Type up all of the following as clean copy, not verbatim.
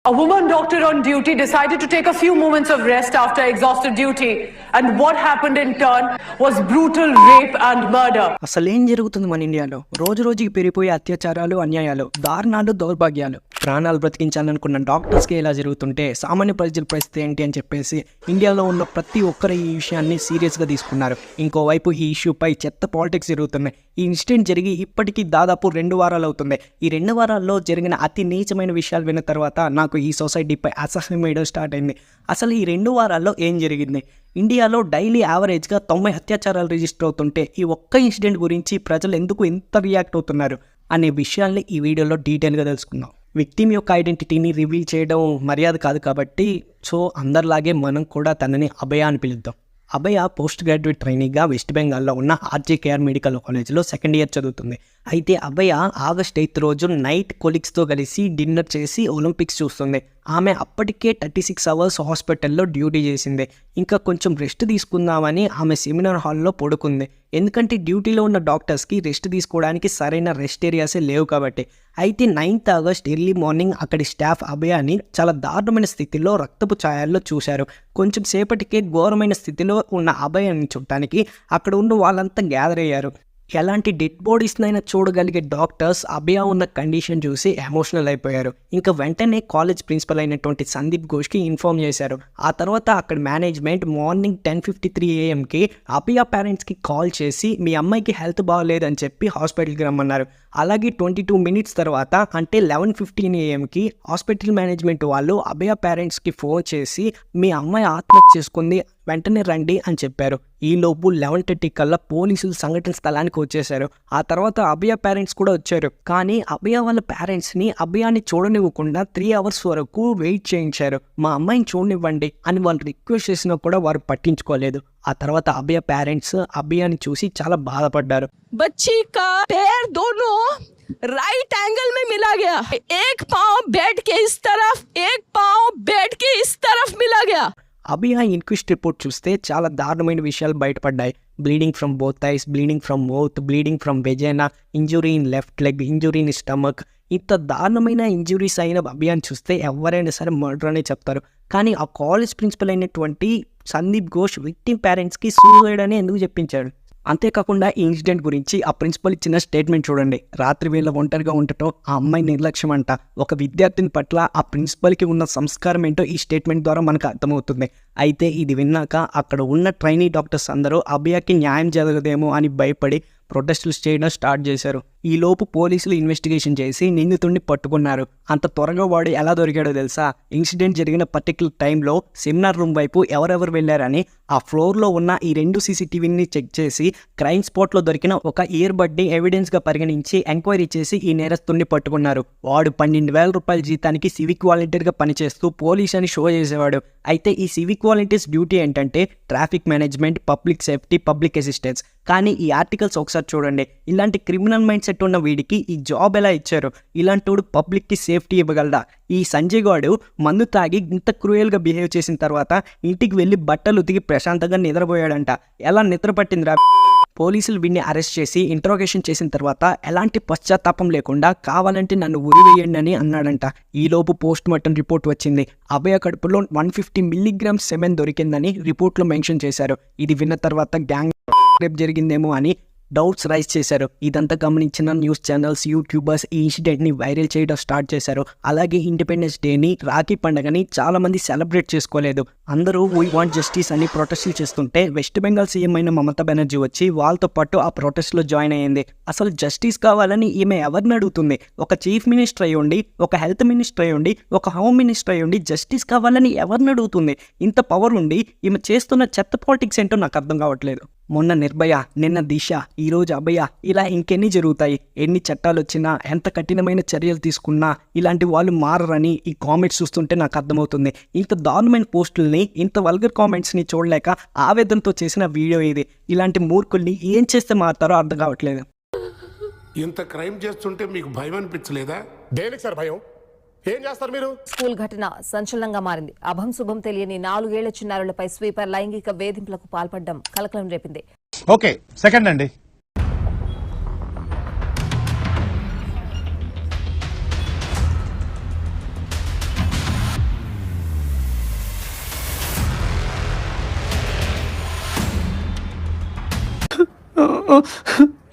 A woman doctor on duty decided to take a few moments of rest after exhausted duty, and what happened in turn was brutal rape and murder. అసలు ఏం జరుగుతుంది మన ఇండియాలో? రోజు రోజుకి పెరిగిపోయే అత్యాచారాలు, అన్యాయాలు, దారుణాలు, దౌర్భాగ్యాలు. ప్రాణాలు బ్రతికించాలనుకున్న డాక్టర్స్కి ఇలా జరుగుతుంటే సామాన్య ప్రజల పరిస్థితి ఏంటి అని చెప్పేసి ఇండియాలో ఉన్న ప్రతి ఒక్కరు ఈ విషయాన్ని సీరియస్గా తీసుకున్నారు. ఇంకోవైపు ఈ ఇష్యూపై చెత్త పాలిటిక్స్ జరుగుతున్నాయి. ఈ ఇన్సిడెంట్ జరిగి ఇప్పటికీ దాదాపు 2 వారాలు అవుతుంది. ఈ 2 వారాల్లో జరిగిన అతి నీచమైన విషయాలు విన్న తర్వాత నాకు ఈ సొసైటీపై అసహ్యం వేయడం స్టార్ట్ అయింది. అసలు ఈ 2 వారాల్లో ఏం జరిగింది? ఇండియాలో డైలీ యావరేజ్గా 90 అత్యాచారాలు రిజిస్టర్ అవుతుంటే ఈ ఒక్క ఇన్సిడెంట్ గురించి ప్రజలు ఎందుకు ఇంత రియాక్ట్ అవుతున్నారు అనే విషయాల్ని ఈ వీడియోలో డీటెయిల్గా తెలుసుకుందాం. విక్టిమ్ యొక్క ఐడెంటిటీని రివీల్ చేయడం మర్యాద కాదు కాబట్టి అందరిలాగే మనం కూడా తనని అభయ అని పిలుద్దాం. అభయ పోస్ట్ గ్రాడ్యుయేట్ ట్రైనీగా వెస్ట్ బెంగాల్లో ఉన్న RJKR మెడికల్ కాలేజ్లో 2nd ఇయర్ చదువుతుంది. అయితే అభయ ఆగస్ట్ 8 రోజు నైట్ కొలీగ్స్తో కలిసి డిన్నర్ చేసి ఒలింపిక్స్ చూస్తుంది. ఆమె అప్పటికే 36 అవర్స్ హాస్పిటల్లో డ్యూటీ చేసింది. ఇంకా కొంచెం రెస్ట్ తీసుకుందామని ఆమె సెమినార్ హాల్లో పడుకుంది. ఎందుకంటే డ్యూటీలో ఉన్న డాక్టర్స్కి రెస్ట్ తీసుకోవడానికి సరైన రెస్ట్ ఏరియాసే లేవు కాబట్టి. అయితే 9th ఆగస్ట్ ఎర్లీ మార్నింగ్ అక్కడి స్టాఫ్ అభయాని చాలా దారుణమైన స్థితిలో రక్తపు ఛాయల్లో చూశారు. కొంచెం సేపటికే ఘోరమైన స్థితిలో ఉన్న అభయాన్ని చూడటానికి అక్కడ ఉన్న వాళ్ళంతా గ్యాదర్ అయ్యారు. ఎలాంటి డెడ్ బాడీస్నైనా చూడగలిగే డాక్టర్స్ అభయ ఉన్న కండిషన్ చూసి ఎమోషనల్ అయిపోయారు. ఇంకా వెంటనే కాలేజ్ ప్రిన్సిపల్ అయినటువంటి సందీప్ ఘోష్కి ఇన్ఫార్మ్ చేశారు. ఆ తర్వాత అక్కడ మేనేజ్మెంట్ మార్నింగ్ 10:53 AM అభయ పేరెంట్స్కి కాల్ చేసి మీ అమ్మాయికి హెల్త్ బాగోలేదని చెప్పి హాస్పిటల్కి రమ్మన్నారు. అలాగే 22 మినిట్స్ తర్వాత అంటే 11:15 AM హాస్పిటల్ మేనేజ్మెంట్ వాళ్ళు అభయ పేరెంట్స్కి ఫోన్ చేసి మీ అమ్మాయి ఆత్మహత్య చేసుకుంది, వెంటనే రండి అని చెప్పారు. ఈలోపు 11:30 కల్లా పోలీసులు సంఘటన స్థలానికి వచ్చేశారు. ఆ తర్వాత అభయ పేరెంట్స్ కూడా వచ్చారు. కానీ అభయ వాళ్ళ పేరెంట్స్ని అభయాన్ని చూడనివ్వకుండా 3 అవర్స్ వరకు వెయిట్ చేయించారు. మా అమ్మాయిని చూడనివ్వండి అని వాళ్ళు రిక్వెస్ట్ చేసినా కూడా వారు పట్టించుకోలేదు. ఆ తర్వాత అభయ పేరెంట్స్ అభయాన్ని చూసి చాలా బాధపడ్డారు. बच्ची का पैर दोनों राइट एंगल में मिला गया, एक पाँव बेड के इस तरफ, एक पाँव बेड के इस तरफ मिला गया. అభయ ఇన్క్విస్ట్ రిపోర్ట్ చూస్తే చాలా దారుణమైన విషయాలు బయటపడ్డాయి. Bleeding from both eyes, bleeding from mouth, bleeding from vagina, injury in left leg, injury in stomach. ఇంత దారుణమైన ఇంజురీస్ అయిన అభయాన్ని చూస్తే ఎవరైనా సరే మర్డర్ అనే చెప్తారు. కానీ ఆ కాలేజ్ ప్రిన్సిపల్ అయినటువంటి సందీప్ ఘోష్ విక్టిమ్ పేరెంట్స్కి సూసైడ్ అని ఎందుకు చెప్పించాడు? అంతేకాకుండా ఈ ఇన్సిడెంట్ గురించి ఆ ప్రిన్సిపల్ ఇచ్చిన స్టేట్మెంట్ చూడండి. రాత్రి వేళ ఒంటరిగా ఉండటం ఆ అమ్మాయి నిర్లక్ష్యం అంట. ఒక విద్యార్థిని పట్ల ఆ ప్రిన్సిపల్కి ఉన్న సంస్కారం ఏంటో ఈ స్టేట్మెంట్ ద్వారా మనకు అర్థమవుతుంది. అయితే ఇది విన్నాక అక్కడ ఉన్న ట్రైనీ డాక్టర్స్ అందరూ అభయకి న్యాయం జరగదేమో అని భయపడి ప్రొటెస్టులు చేయడం స్టార్ట్ చేశారు. ఈలోపు పోలీసులు ఇన్వెస్టిగేషన్ చేసి నిందితుడిని పట్టుకున్నారు. అంత త్వరగా వాడు ఎలా దొరికాడో తెలుసా? ఇన్సిడెంట్ జరిగిన పర్టికులర్ టైంలో సెమినార్ రూమ్ వైపు ఎవరెవరు వెళ్ళారని ఆ ఫ్లోర్లో ఉన్న ఈ 2 CCTVని చెక్ చేసి క్రైమ్ స్పాట్లో దొరికిన ఒక ఇయర్ బడ్ని ఎవిడెన్స్గా పరిగణించి ఎంక్వైరీ చేసి ఈ నేరస్తుడిని పట్టుకున్నారు. వాడు 12,000 రూపాయల జీతానికి సివిక్ వాలంటీర్గా పనిచేస్తూ పోలీస్ అని షో చేసేవాడు. అయితే ఈ సివిక్ వాలంటీర్స్ డ్యూటీ ఏంటంటే traffic management, public safety, public assistance. కానీ ఈ ఆర్టికల్స్ ఒకసారి చూడండి. ఇలాంటి క్రిమినల్ మైండ్ సెట్ ఉన్న వీడికి ఈ జాబ్ ఎలా ఇచ్చారు? ఇలాంటోడు పబ్లిక్కి సేఫ్టీ ఇవ్వగలడా? ఈ సంజయ్ గాడు మందు తాగి ఇంత క్రూయల్గా బిహేవ్ చేసిన తర్వాత ఇంటికి వెళ్ళి బట్టలు ఉతికి ప్రశాంతంగా నిద్రపోయాడంట. ఎలా నిద్ర పట్టిందిరా? పోలీసులు వీడిని అరెస్ట్ చేసి ఇంట్రోగేషన్ చేసిన తర్వాత ఎలాంటి పశ్చాత్తాపం లేకుండా కావాలంటే నన్ను ఉరివేయండి అని అన్నాడంట. ఈలోపు పోస్ట్ మార్టం రిపోర్ట్ వచ్చింది. అభయ కడుపులో 150 మిల్లీగ్రామ్స్ సెమెన్ దొరికిందని రిపోర్ట్లో మెన్షన్ చేశారు. ఇది విన్న తర్వాత గ్యాంగ్ రేప్ జరిగిందేమో అని డౌట్స్ రైజ్ చేశారు. ఇదంతా గమనించిన న్యూస్ ఛానల్స్, యూట్యూబర్స్ ఈ ఇన్సిడెంట్ని వైరల్ చేయడం స్టార్ట్ చేశారు. అలాగే ఇండిపెండెన్స్ డేని, రాఖీ పండుగని చాలామంది సెలబ్రేట్ చేసుకోలేదు. అందరూ వీ వాంట్ జస్టిస్ అని ప్రొటెస్టులు చేస్తుంటే వెస్ట్ బెంగాల్ సీఎం అయిన మమతా బెనర్జీ వచ్చి వాళ్ళతో పాటు ఆ ప్రొటెస్ట్లో జాయిన్ అయ్యింది. అసలు జస్టిస్ కావాలని ఈమె ఎవరిని అడుగుతుంది? ఒక చీఫ్ మినిస్టర్ అయ్యి ఉండి, ఒక హెల్త్ మినిస్టర్ అయ్యి ఉండి, ఒక హోమ్ మినిస్టర్ అయ్యి ఉండి జస్టిస్ కావాలని ఎవరిని అడుగుతుంది? ఇంత పవర్ ఉండి ఈమె చేస్తున్న చెత్త పాలిటిక్స్ ఏంటో నాకు అర్థం కావట్లేదు. మొన్న నిర్భయ, నిన్న దిశ, ఈరోజు అభయ, ఇలా ఇంకెన్ని జరుగుతాయి? ఎన్ని చట్టాలు వచ్చినా, ఎంత కఠినమైన చర్యలు తీసుకున్నా ఇలాంటి వాళ్ళు మారరని ఈ కామెంట్స్ చూస్తుంటే నాకు అర్థమవుతుంది. ఇంత దారుణమైన పోస్టుల్ని, ఇంత వల్గర్ కామెంట్స్ని చూడలేక ఆవేదనతో చేసిన వీడియో ఇది. ఇలాంటి మూర్ఖుల్ని ఏం చేస్తే మారుతారో అర్థం కావట్లేదు. ఇంత క్రైమ్ చేస్తుంటే మీకు భయం అనిపించలేదా? దేనికి సార్ భయం? ఏం చేస్తారు మీరు? స్కూల్ ఘటన సంచలనంగా మారింది. అభం శుభం తెలియని 4 ఏళ్ల చిన్నారులపై స్వీపర్ లైంగిక వేధింపులకు పాల్పడడం కలకలం రేపింది. ఓకే, సెకండ్ అండి.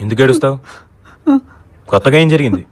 ఎందుకు ఏడుస్తావు? కొత్తగా ఏం జరిగింది?